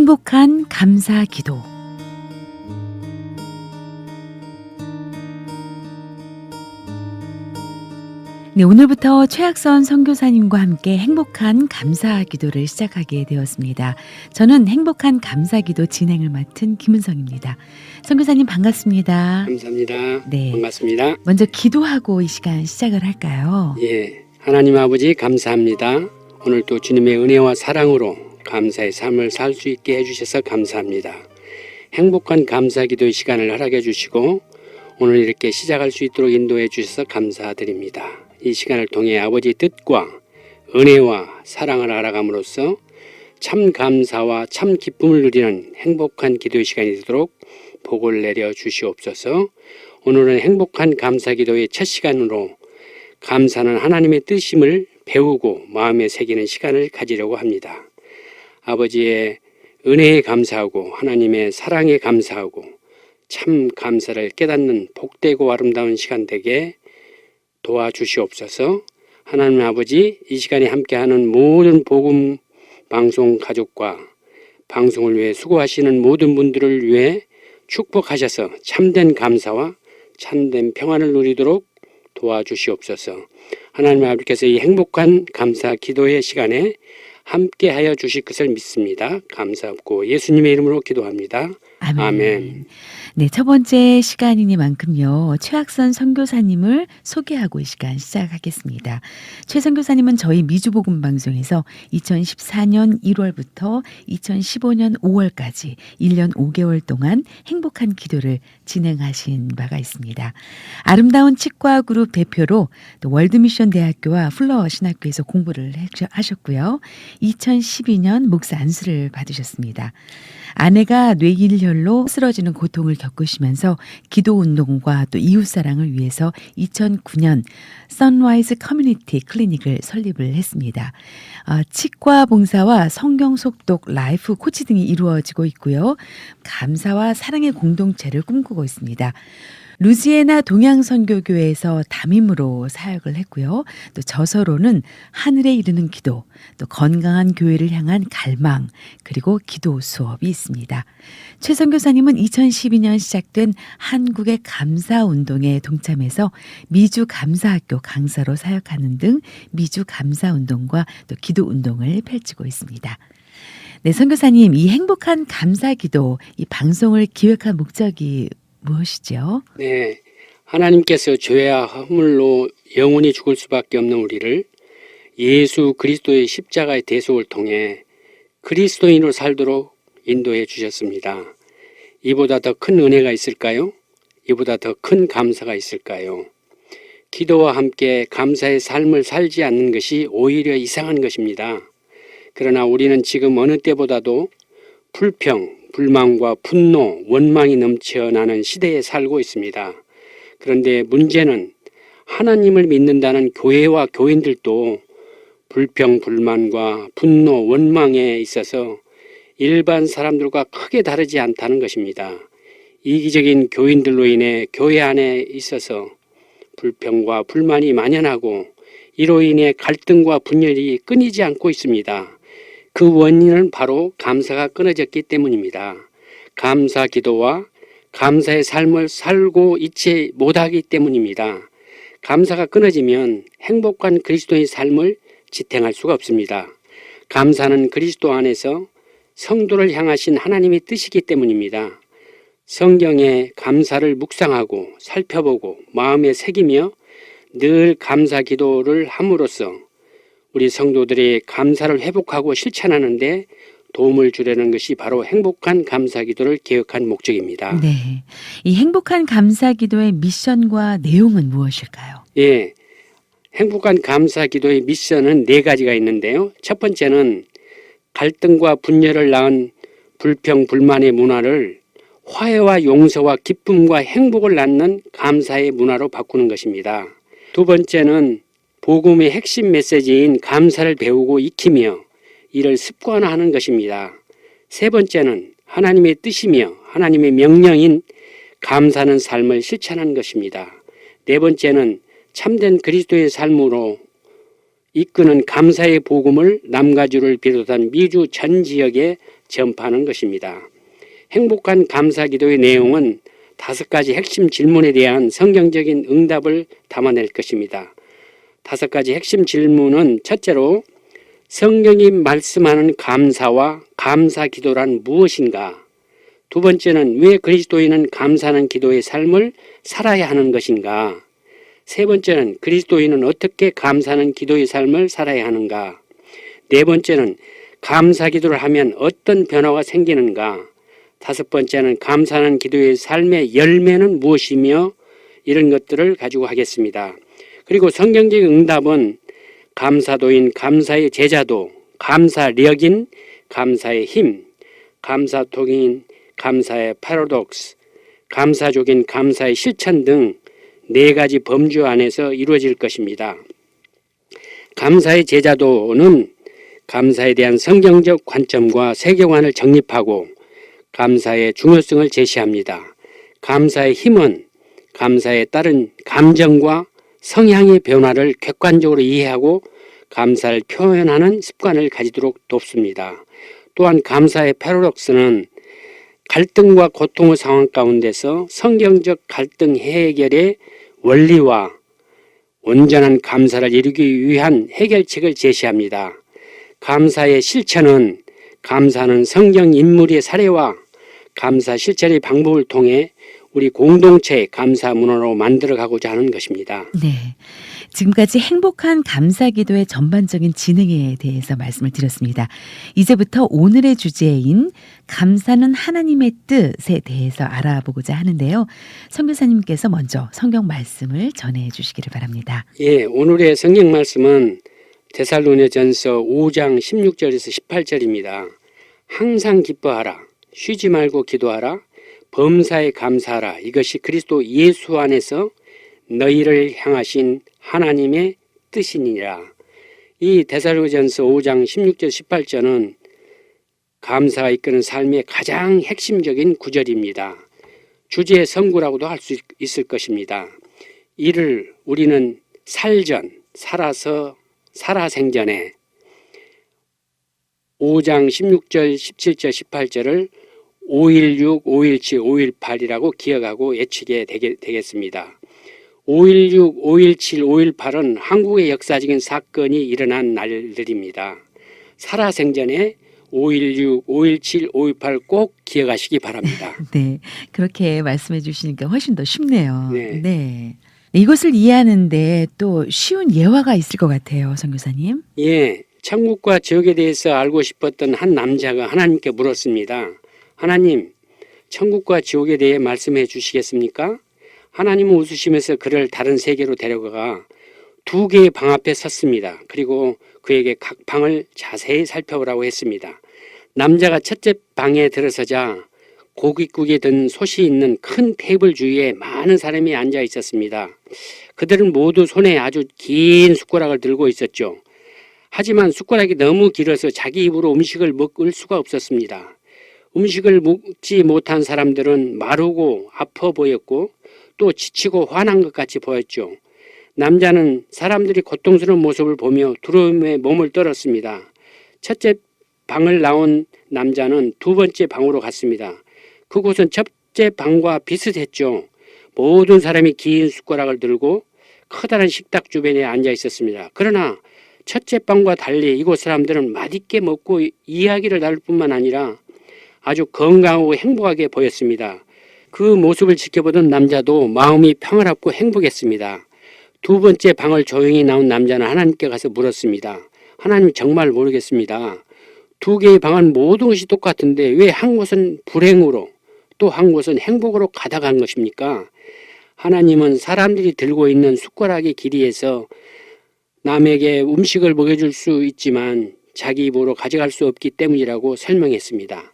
행복한 감사 기도. 네, 오늘부터 최학선 선교사님과 함께 행복한 감사 기도를 시작하게 되었습니다. 저는 행복한 감사 기도 진행을 맡은 김은성입니다. 선교사님 반갑습니다. 감사합니다. 네. 반갑습니다. 먼저 기도하고 이 시간 시작을 할까요? 예, 하나님 아버지 감사합니다. 오늘 또 주님의 은혜와 사랑으로 감사의 삶을 살 수 있게 해주셔서 감사합니다. 행복한 감사 기도의 시간을 허락해 주시고 오늘 이렇게 시작할 수 있도록 인도해 주셔서 감사드립니다. 이 시간을 통해 아버지 뜻과 은혜와 사랑을 알아감으로써 참 감사와 참 기쁨을 누리는 행복한 기도의 시간이 되도록 복을 내려 주시옵소서. 오늘은 행복한 감사 기도의 첫 시간으로 감사는 하나님의 뜻임을 배우고 마음에 새기는 시간을 가지려고 합니다. 아버지의 은혜에 감사하고 하나님의 사랑에 감사하고 참 감사를 깨닫는 복되고 아름다운 시간 되게 도와주시옵소서. 하나님 아버지, 이 시간에 함께하는 모든 복음 방송 가족과 방송을 위해 수고하시는 모든 분들을 위해 축복하셔서 참된 감사와 참된 평안을 누리도록 도와주시옵소서. 하나님 아버지께서 이 행복한 감사 기도의 시간에 함께하여 주실 것을 믿습니다. 감사하고 예수님의 이름으로 기도합니다. 아멘. 네, 첫 번째 시간이니만큼요. 최학선 선교사님을 소개하고 이 시간 시작하겠습니다. 최 선교사님은 저희 미주복음 방송에서 2014년 1월부터 2015년 5월까지 1년 5개월 동안 행복한 기도를 진행하신 바가 있습니다. 아름다운 치과 그룹 대표로 또 월드미션 대학교와 플러 신학교에서 공부를 하셨고요. 2012년 목사 안수를 받으셨습니다. 아내가 뇌일혈로 쓰러지는 고통을 겪으시면서 기도운동과 또 이웃사랑을 위해서 2009년 선라이즈 커뮤니티 클리닉을 설립을 했습니다. 치과 봉사와 성경 속독 라이프 코치 등이 이루어지고 있고요. 감사와 사랑의 공동체를 꿈꾸고 있습니다. 루지애나 동양선교교회에서 담임으로 사역을 했고요. 또 저서로는 하늘에 이르는 기도, 또 건강한 교회를 향한 갈망, 그리고 기도 수업이 있습니다. 최 선교사님은 2012년 시작된 한국의 감사운동에 동참해서 미주감사학교 강사로 사역하는 등 미주감사운동과 또 기도운동을 펼치고 있습니다. 네, 선교사님, 이 행복한 감사기도, 이 방송을 기획한 목적이 무엇이죠? 네, 하나님께서 죄와 허물로 영원히 죽을 수밖에 없는 우리를 예수 그리스도의 십자가의 대속을 통해 그리스도인으로 살도록 인도해 주셨습니다. 이보다 더 큰 은혜가 있을까요? 이보다 더 큰 감사가 있을까요? 기도와 함께 감사의 삶을 살지 않는 것이 오히려 이상한 것입니다. 그러나 우리는 지금 어느 때보다도 불평, 불만과 분노, 원망이 넘쳐나는 시대에 살고 있습니다. 그런데 문제는 하나님을 믿는다는 교회와 교인들도 불평, 불만과 분노, 원망에 있어서 일반 사람들과 크게 다르지 않다는 것입니다. 이기적인 교인들로 인해 교회 안에 있어서 불평과 불만이 만연하고 이로 인해 갈등과 분열이 끊이지 않고 있습니다. 그 원인은 바로 감사가 끊어졌기 때문입니다. 감사 기도와 감사의 삶을 살고 있지 못하기 때문입니다. 감사가 끊어지면 행복한 그리스도의 삶을 지탱할 수가 없습니다. 감사는 그리스도 안에서 성도를 향하신 하나님의 뜻이기 때문입니다. 성경에 감사를 묵상하고 살펴보고 마음에 새기며 늘 감사 기도를 함으로써 우리 성도들이 감사를 회복하고 실천하는 데 도움을 주려는 것이 바로 행복한 감사 기도를 개혁한 목적입니다. 네, 이 행복한 감사 기도의 미션과 내용은 무엇일까요? 예, 행복한 감사 기도의 미션은 4가지가 있는데요. 첫 번째는 갈등과 분열을 낳은 불평, 불만의 문화를 화해와 용서와 기쁨과 행복을 낳는 감사의 문화로 바꾸는 것입니다. 두 번째는 복음의 핵심 메시지인 감사를 배우고 익히며 이를 습관화하는 것입니다. 세 번째는 하나님의 뜻이며 하나님의 명령인 감사하는 삶을 실천하는 것입니다. 네 번째는 참된 그리스도의 삶으로 이끄는 감사의 복음을 남가주를 비롯한 미주 전 지역에 전파하는 것입니다. 행복한 감사 기도의 내용은 5가지 핵심 질문에 대한 성경적인 응답을 담아낼 것입니다. 5가지 핵심 질문은 첫째로 성경이 말씀하는 감사와 감사 기도란 무엇인가? 두 번째는 왜 그리스도인은 감사하는 기도의 삶을 살아야 하는 것인가? 세 번째는 그리스도인은 어떻게 감사하는 기도의 삶을 살아야 하는가? 네 번째는 감사 기도를 하면 어떤 변화가 생기는가? 5번째는 감사하는 기도의 삶의 열매는 무엇이며 이런 것들을 가지고 하겠습니다. 그리고 성경적 응답은 감사도인 감사의 제자도, 감사력인 감사의 힘, 감사통인 감사의 패러독스, 감사족인 감사의 실천 등 4가지 범주 안에서 이루어질 것입니다. 감사의 제자도는 감사에 대한 성경적 관점과 세계관을 정립하고 감사의 중요성을 제시합니다. 감사의 힘은 감사에 따른 감정과 성향의 변화를 객관적으로 이해하고 감사를 표현하는 습관을 가지도록 돕습니다. 또한 감사의 패러독스는 갈등과 고통의 상황 가운데서 성경적 갈등 해결의 원리와 온전한 감사를 이루기 위한 해결책을 제시합니다. 감사의 실천은 감사하는 성경 인물의 사례와 감사 실천의 방법을 통해 우리 공동체의 감사 문화로 만들어가고자 하는 것입니다. 네. 지금까지 행복한 감사 기도의 전반적인 진행에 대해서 말씀을 드렸습니다. 이제부터 오늘의 주제인 감사는 하나님의 뜻에 대해서 알아보고자 하는데요. 선교사님께서 먼저 성경 말씀을 전해 주시기를 바랍니다. 예, 오늘의 성경 말씀은 데살로니가전서 5장 16절에서 18절입니다. 항상 기뻐하라. 쉬지 말고 기도하라. 범사에 감사하라. 이것이 그리스도 예수 안에서 너희를 향하신 하나님의 뜻이니라. 이 데살로니가전서 5장 16절 18절은 감사가 이끄는 삶의 가장 핵심적인 구절입니다. 주제의 선구라고도 할 수 있을 것입니다. 이를 우리는 살아생전에 5장 16절 17절 18절을 516, 517, 518이라고 기억하고 외치게 되겠습니다. 516, 517, 518은 한국의 역사적인 사건이 일어난 날들입니다. 살아생전에 516, 517, 518 꼭 기억하시기 바랍니다. 네, 그렇게 말씀해 주시니까 훨씬 더 쉽네요. 네. 네. 이것을 이해하는데 또 쉬운 예화가 있을 것 같아요, 선교사님. 예, 천국과 지옥에 대해서 알고 싶었던 한 남자가 하나님께 물었습니다. 하나님, 천국과 지옥에 대해 말씀해 주시겠습니까? 하나님은 웃으시면서 그를 다른 세계로 데려가 2개의 방 앞에 섰습니다. 그리고 그에게 각 방을 자세히 살펴보라고 했습니다. 남자가 첫째 방에 들어서자 고깃국에 든 솥이 있는 큰 테이블 주위에 많은 사람이 앉아 있었습니다. 그들은 모두 손에 아주 긴 숟가락을 들고 있었죠. 하지만 숟가락이 너무 길어서 자기 입으로 음식을 먹을 수가 없었습니다. 음식을 먹지 못한 사람들은 마르고 아파 보였고 또 지치고 화난 것 같이 보였죠. 남자는 사람들이 고통스러운 모습을 보며 두려움에 몸을 떨었습니다. 첫째 방을 나온 남자는 2번째 방으로 갔습니다. 그곳은 첫째 방과 비슷했죠. 모든 사람이 긴 숟가락을 들고 커다란 식탁 주변에 앉아 있었습니다. 그러나 첫째 방과 달리 이곳 사람들은 맛있게 먹고 이야기를 나눌 뿐만 아니라 아주 건강하고 행복하게 보였습니다. 그 모습을 지켜보던 남자도 마음이 평화롭고 행복했습니다. 2번째 방을 조용히 나온 남자는 하나님께 가서 물었습니다. 하나님, 정말 모르겠습니다. 2개의 방은 모든 것이 똑같은데 왜 한 곳은 불행으로 또 한 곳은 행복으로 가득한 것입니까? 하나님은 사람들이 들고 있는 숟가락의 길이에서 남에게 음식을 먹여줄 수 있지만 자기 입으로 가져갈 수 없기 때문이라고 설명했습니다.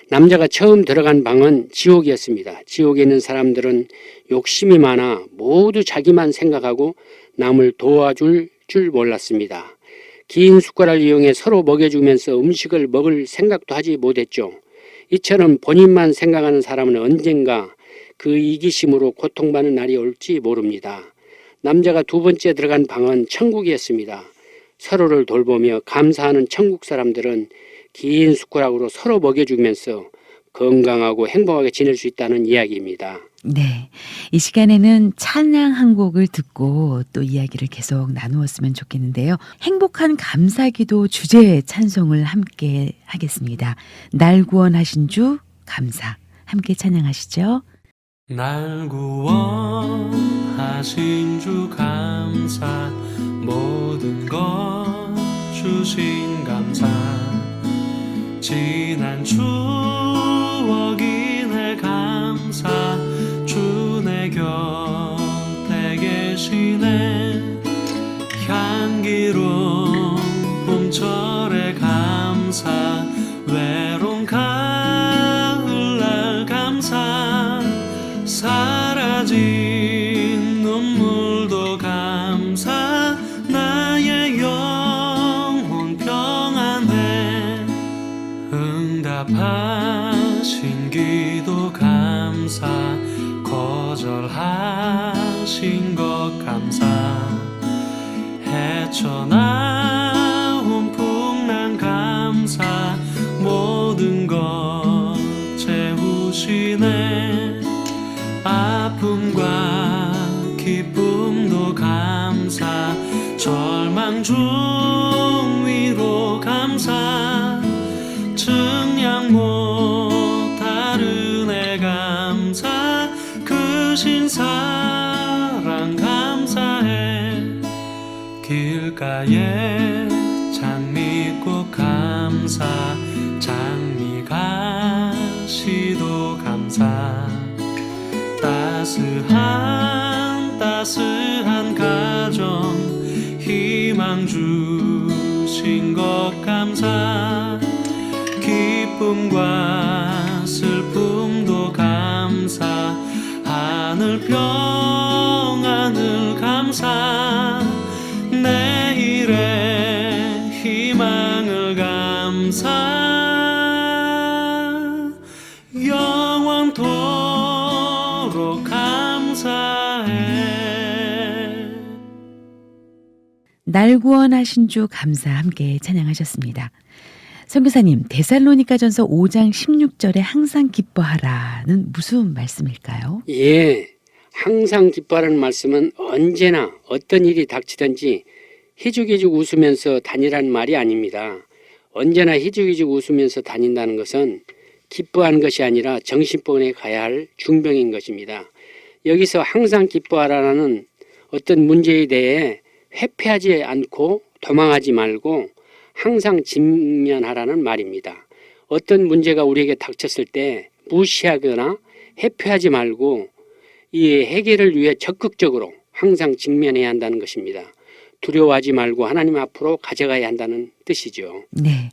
남자가 처음 들어간 방은 지옥이었습니다. 지옥에 있는 사람들은 욕심이 많아 모두 자기만 생각하고 남을 도와줄 줄 몰랐습니다. 긴 숟가락을 이용해 서로 먹여주면서 음식을 먹을 생각도 하지 못했죠. 이처럼 본인만 생각하는 사람은 언젠가 그 이기심으로 고통받는 날이 올지 모릅니다. 남자가 2번째 들어간 방은 천국이었습니다. 서로를 돌보며 감사하는 천국 사람들은 긴 숟가락으로 서로 먹여주면서 건강하고 행복하게 지낼 수 있다는 이야기입니다. 네. 이 시간에는 찬양 한 곡을 듣고 또 이야기를 계속 나누었으면 좋겠는데요. 행복한 감사기도 주제의 찬송을 함께 하겠습니다. 날 구원하신 주 감사. 함께 찬양하시죠. 날 구원하신 주 감사, 모든 것 주신 감사, 지난 추억이네 감사, 주 내 곁에 계시네, 향기로운 봄철에 감사, 외로운 가을날 감사, 사라진 눈물도 감사, 나의 영혼 평안해, 응답하신 기도 감사, 거절하신 것 감사, 헤쳐나온 풍랑 감사, 모든 것 채우시네, 아픔과 기쁨도 감사, 절망 중 위로 감사, 증량 못할 은혜 감사, 크신 사랑 감사해, 길가에 장미꽃 감사, 장미 가시도 감사, 따스한 가정 희망 주신 것 감사, 기쁨과 슬픔도 감사, 하늘 평안을 감사, 내일의 희망을 감사, 영원토록 감사해. 날 구원하신 주 감사 함께 찬양하셨습니다. 선교사님, 데살로니가전서 5장 16절에 항상 기뻐하라는 무슨 말씀일까요? 예, 항상 기뻐하라는 말씀은 언제나 어떤 일이 닥치든지 희죽희죽 웃으면서 다니라는 말이 아닙니다. 언제나 희죽희죽 웃으면서 다닌다는 것은 기뻐하는 것이 아니라 정신병원에 가야 할 중병인 것입니다. 여기서 항상 기뻐하라는 어떤 문제에 대해 회피하지 않고 도망하지 말고 항상 직면하라는 말입니다. 어떤 문제가 우리에게 닥쳤을 때 무시하거나 회피하지 말고 이 해결을 위해 적극적으로 항상 직면해야 한다는 것입니다. 두려워하지 말고 하나님 앞으로 가져가야 한다는 뜻이죠. 네.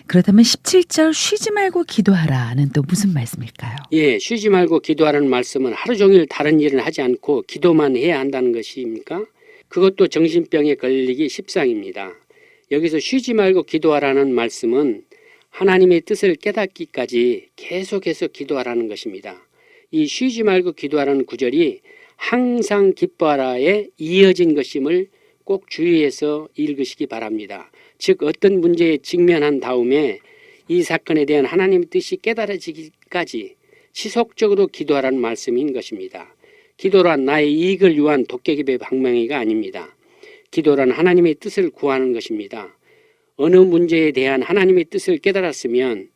그렇다면 17절 쉬지 말고 기도하라는 또 무슨 말씀일까요? 예, 쉬지 말고 기도하라는 말씀은 하루 종일 다른 일을 하지 않고 기도만 해야 한다는 것입니까? 그것도 정신병에 걸리기 십상입니다. 여기서 쉬지 말고 기도하라는 말씀은 하나님의 뜻을 깨닫기까지 계속해서 기도하라는 것입니다. 이 쉬지 말고 기도하라는 구절이 항상 기뻐하라에 이어진 것임을 꼭 주의해서 읽으시기 바랍니다. 즉 어떤 문제에 직면한 다음에 이 사건에 대한 하나님의 뜻이 깨달아지기까지 지속적으로 기도하라는 말씀인 것입니다. 기도란 나의 이익을 위한 도깨비의 방망이가 아닙니다. 기도란 하나님의 뜻을 구하는 것입니다. 어느 문제에 대한 하나님의 뜻을 깨달았으면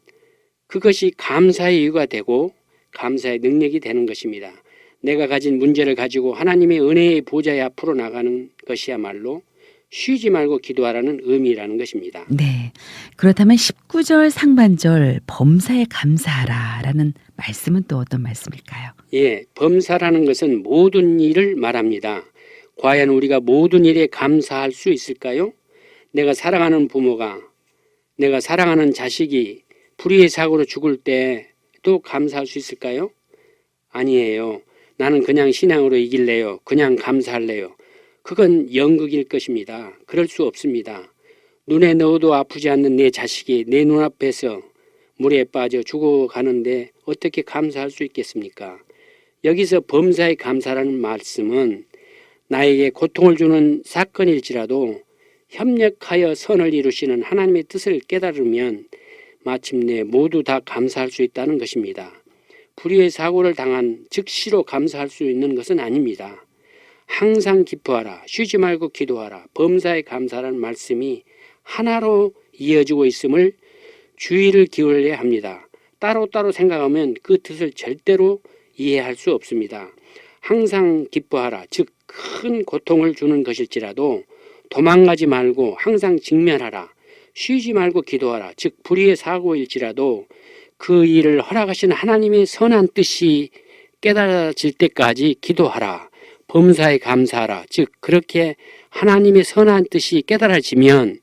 그것이 감사의 이유가 되고 감사의 능력이 되는 것입니다. 내가 가진 문제를 가지고 하나님의 은혜의 보좌에 앞으로 나가는 것이야말로 쉬지 말고 기도하라는 의미라는 것입니다. 네. 그렇다면 19절 상반절 범사에 감사하라라는 말씀은 또 어떤 말씀일까요? 예, 범사라는 것은 모든 일을 말합니다. 과연 우리가 모든 일에 감사할 수 있을까요? 내가 사랑하는 부모가, 내가 사랑하는 자식이 불의의 사고로 죽을 때도 감사할 수 있을까요? 아니에요. 나는 그냥 신앙으로 이길래요. 그냥 감사할래요. 그건 연극일 것입니다. 그럴 수 없습니다. 눈에 넣어도 아프지 않는 내 자식이 내 눈앞에서 물에 빠져 죽어가는데 어떻게 감사할 수 있겠습니까? 여기서 범사에 감사라는 말씀은 나에게 고통을 주는 사건일지라도 협력하여 선을 이루시는 하나님의 뜻을 깨달으면 마침내 모두 다 감사할 수 있다는 것입니다. 불의의 사고를 당한 즉시로 감사할 수 있는 것은 아닙니다. 항상 기뻐하라, 쉬지 말고 기도하라, 범사에 감사라는 말씀이 하나로 이어지고 있음을 주의를 기울여야 합니다. 따로따로 생각하면 그 뜻을 절대로 이해할 수 없습니다. 항상 기뻐하라, 즉 큰 고통을 주는 것일지라도 도망가지 말고 항상 직면하라, 쉬지 말고 기도하라, 즉 불의의 사고일지라도 그 일을 허락하신 하나님의 선한 뜻이 깨달아질 때까지 기도하라, 범사에 감사하라, 즉 그렇게 하나님의 선한 뜻이 깨달아지면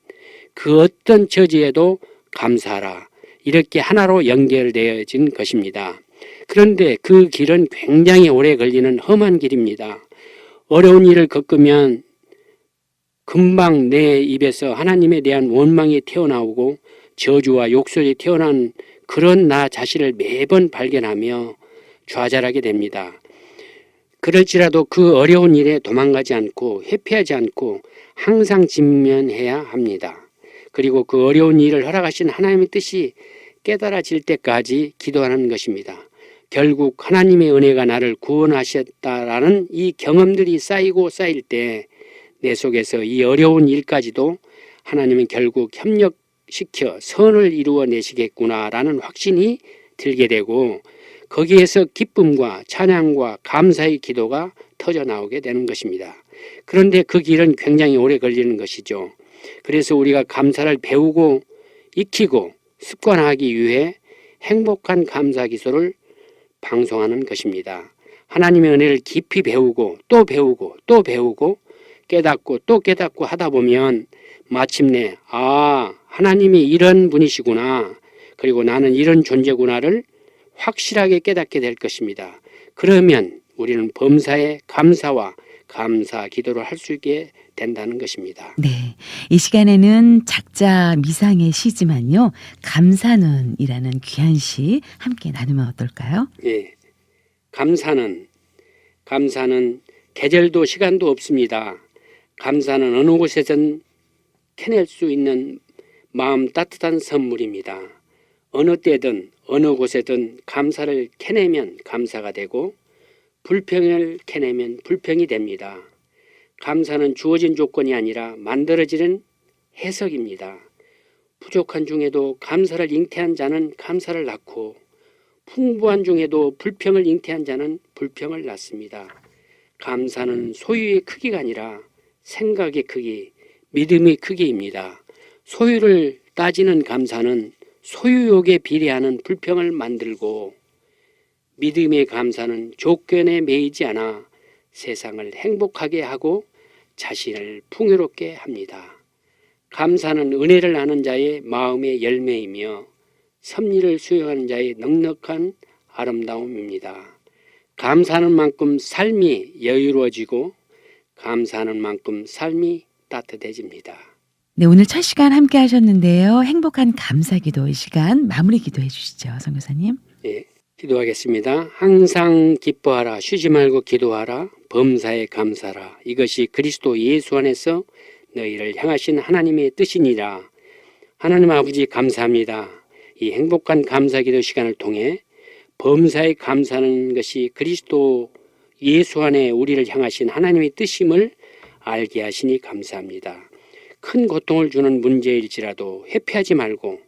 그 어떤 처지에도 감사하라, 이렇게 하나로 연결되어진 것입니다. 그런데 그 길은 굉장히 오래 걸리는 험한 길입니다. 어려운 일을 겪으면 금방 내 입에서 하나님에 대한 원망이 튀어나오고 저주와 욕설이 튀어나온 그런 나 자신을 매번 발견하며 좌절하게 됩니다. 그럴지라도 그 어려운 일에 도망가지 않고 회피하지 않고 항상 직면해야 합니다. 그리고 그 어려운 일을 허락하신 하나님의 뜻이 깨달아질 때까지 기도하는 것입니다. 결국 하나님의 은혜가 나를 구원하셨다라는 이 경험들이 쌓이고 쌓일 때 내 속에서 이 어려운 일까지도 하나님은 결국 협력시켜 선을 이루어내시겠구나라는 확신이 들게 되고 거기에서 기쁨과 찬양과 감사의 기도가 터져나오게 되는 것입니다. 그런데 그 길은 굉장히 오래 걸리는 것이죠. 그래서 우리가 감사를 배우고 익히고 습관화하기 위해 행복한 감사 기술을 방송하는 것입니다. 하나님의 은혜를 깊이 배우고 또 배우고 또 배우고 깨닫고 또 깨닫고 하다 보면 마침내 하나님이 이런 분이시구나, 그리고 나는 이런 존재구나를 확실하게 깨닫게 될 것입니다. 그러면 우리는 범사에 감사와 감사 기도를 할 수 있게 된다는 것입니다. 네, 이 시간에는 작자 미상의 시지만요, 감사는이라는 귀한 시 함께 나누면 어떨까요? 예, 감사는 계절도 시간도 없습니다. 감사는 어느 곳에든 캐낼 수 있는 마음 따뜻한 선물입니다. 어느 때든 어느 곳에든 감사를 캐내면 감사가 되고 불평을 캐내면 불평이 됩니다. 감사는 주어진 조건이 아니라 만들어지는 해석입니다. 부족한 중에도 감사를 잉태한 자는 감사를 낳고 풍부한 중에도 불평을 잉태한 자는 불평을 낳습니다. 감사는 소유의 크기가 아니라 생각의 크기, 믿음의 크기입니다. 소유를 따지는 감사는 소유욕에 비례하는 불평을 만들고 믿음의 감사는 조건에 매이지 않아 세상을 행복하게 하고 자신을 풍요롭게 합니다. 감사는 은혜를 아는 자의 마음의 열매이며 섭리를 수용하는 자의 넉넉한 아름다움입니다. 감사하는 만큼 삶이 여유로워지고 감사하는 만큼 삶이 따뜻해집니다. 네, 오늘 첫 시간 함께 하셨는데요. 행복한 감사기도 이 시간 마무리 기도해 주시죠, 선교사님. 예, 기도하겠습니다. 항상 기뻐하라, 쉬지 말고 기도하라, 범사에 감사라. 이것이 그리스도 예수 안에서 너희를 향하신 하나님의 뜻이니라. 하나님 아버지 감사합니다. 이 행복한 감사기도 시간을 통해 범사에 감사하는 것이 그리스도 예수 안에 우리를 향하신 하나님의 뜻임을 알게 하시니 감사합니다. 큰 고통을 주는 문제일지라도 회피하지 말고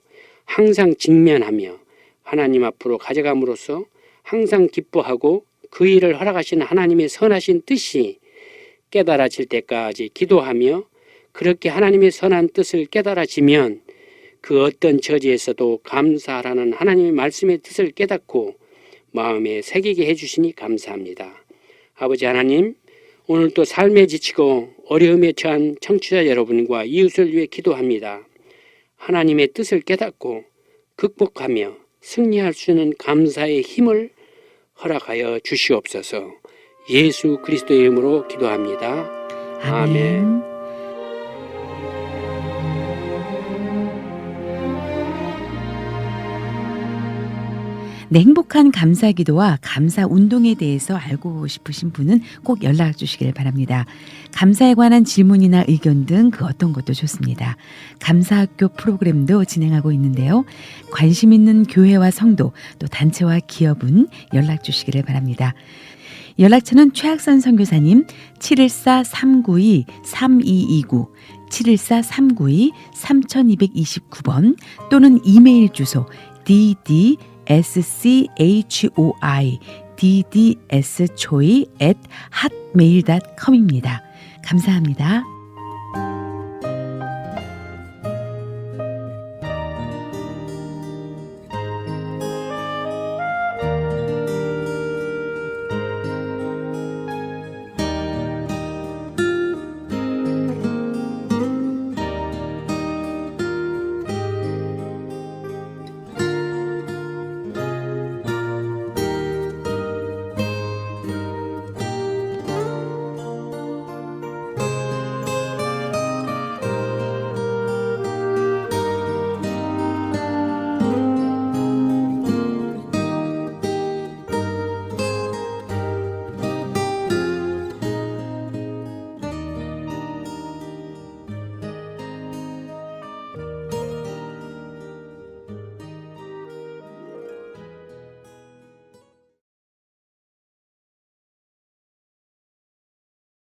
항상 직면하며 하나님 앞으로 가져감으로써 항상 기뻐하고 그 일을 허락하신 하나님의 선하신 뜻이 깨달아질 때까지 기도하며 그렇게 하나님의 선한 뜻을 깨달아지면 그 어떤 처지에서도 감사하라는 하나님의 말씀의 뜻을 깨닫고 마음에 새기게 해주시니 감사합니다. 아버지 하나님, 오늘 또 삶에 지치고 어려움에 처한 청취자 여러분과 이웃을 위해 기도합니다. 하나님의 뜻을 깨닫고 극복하며 승리할 수 있는 감사의 힘을 허락하여 주시옵소서. 예수 그리스도의 이름으로 기도합니다. 아멘. 네, 행복한 감사기도와 감사운동에 대해서 알고 싶으신 분은 꼭 연락 주시길 바랍니다. 감사에 관한 질문이나 의견 등 그 어떤 것도 좋습니다. 감사학교 프로그램도 진행하고 있는데요. 관심 있는 교회와 성도 또 단체와 기업은 연락 주시기를 바랍니다. 연락처는 최학선 선교사님 714-392-3229 714-392-3229번 또는 이메일 주소 ddschoi@hotmail.com입니다. 감사합니다.